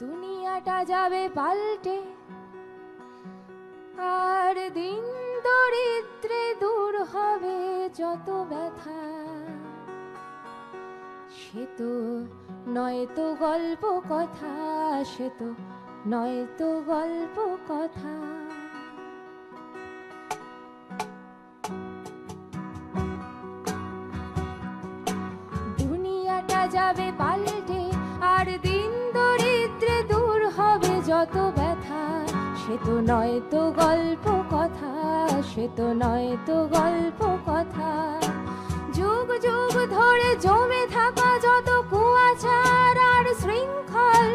দুনিয়াটা যাবে পাল্টে, আর দিন দরিদ্রে দূর হবে যত ব্যথা। সে তো নয় তো গল্প কথা, সে তো নয় তো গল্প কথা। দুনিয়াটা যাবে পাল্টে, আর দিন দরিদ্রে দূর হবে যত ব্যথা। সে তো নয় তো গল্প কথা, সে তো নয় তো গল্প কথা। যুগ যুগ ধরে জমে থাকা যত কুয়াচার আর শৃঙ্খল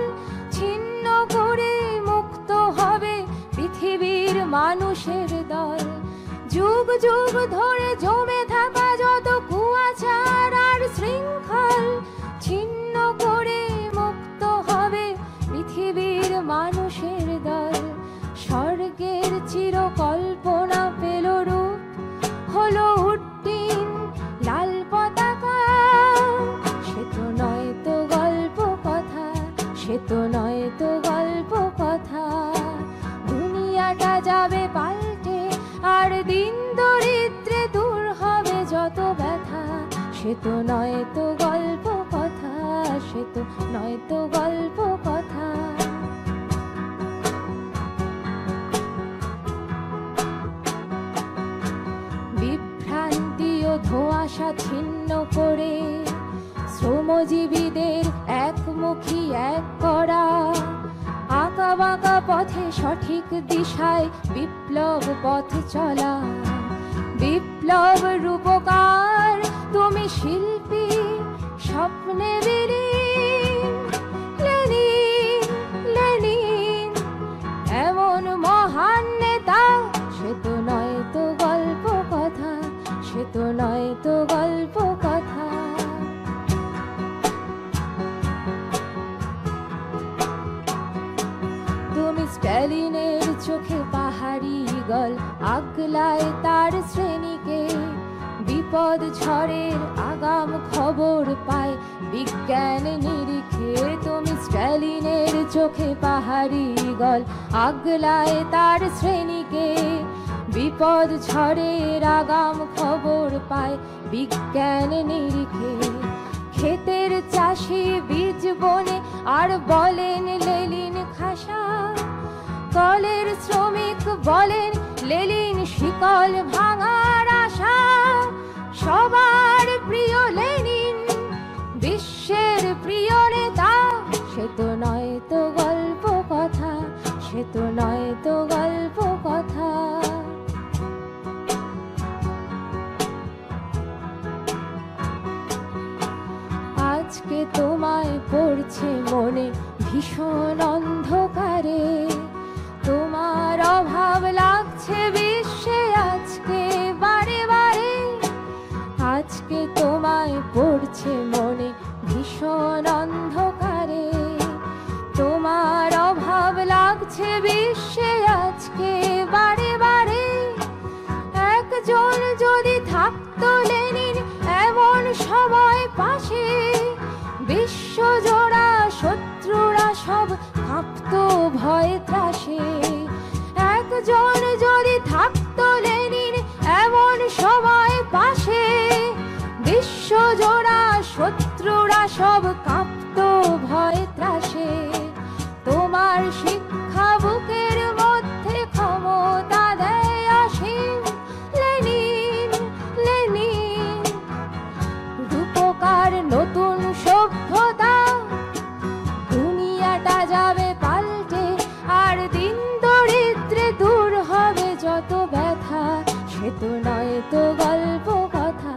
ছিন্ন করে মুক্ত হবে পৃথিবীর মানুষের দল। যুগ যুগ ধরে জমে থাকা যত কুয়াচার আর শৃঙ্খল ছিন্ন করে মুক্ত হবে পৃথিবীর মানুষের দল। স্বর্গের চিরকল্পনা পেল রূপ, হলো উড্ডীন লাল পতাকা। সে তো নয় তো গল্প কথা, সে তো নয় তো গল্প কথা। দুনিয়াটা যাবে পাল্টে, আর দিন দরিদ্রে দূর হবে যত ব্যথা। সে তো নয় তো গল্প কথা, সে তো নয় তো গল্প কথা। বিভ্রান্তি ও ধোঁয়াশা ছিন্ন করে শ্রমজীবীদের একমুখী এক করা। আঁকা বাঁকা পথে সঠিক দিশায় বিপ্লব পথ চলা। বিপ্লব রূপকার তুমি শিল্পী স্বপ্নে বিলীন। লেনিন লেনিন এমন মহান নেতা, সে তো নয় তো গল্প কথা, সে তো নয় তো গল্প কথা। তুমি স্ট্যালিনের চোখে পাহাড়ি গল আগলায় তার শ্রেণীকে। বিপদ ঝড়ের আগাম খবর পায় বিজ্ঞান নিরিখে। তুমি স্ট্যালিনের চোখে পাহাড়ি গল আগলায় তার শ্রেণীকে। বিপদ ঝড়ের আগাম খবর পায় বিজ্ঞান নিরিখে। ক্ষেতের চাষি বীজ বনে আর বলেন লেলিন খাসা। কলের শ্রমিক বলেন লেলিন শিকল ভাঙার আশা। সবার প্রিয় লেনিন বিশ্বের প্রিয় নেতা। সে তো নয় তো গল্প কথা, সে তো নয় তো গল্প কথা। আজকে তোমায় পড়ছে মনে ভীষণ অন্ধকারে। তোমার অভাব লাগছে বিশ্বে আজকে বারে বারে। আজকে তোমায় পড়ছে মনে ভীষণ অন্ধকারে। তোমার অভাব লাগছে বিশ্বে আজকে বারে বারে। একজন যদি থাকতো লেনিন এমন সময় পাশে, বিশ্বজোড়া শত্রুরা সব কাঁপতো ভয় ত্রাসে। একজন যদি থাকতো লেনিন এমন সময় পাশে, বিশ্বজোড়া শত্রুরা সব কাঁপতো ভয় ত্রাসে। তোমার শিক্ষা বুকের মধ্যে ক্ষমতা দেয় অসীম। লেনিন লেনিন রূপকার নতুন সভ্যতা। দুনিয়াটা যাবে পাল্টে, আর দিন দরিদ্রে দূর হবে যত ব্যথা। সে তো নয় তো গল্প কথা,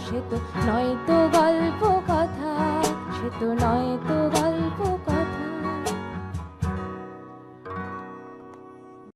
সে তো নয় তো গল্প কথা, সে তো নয় তো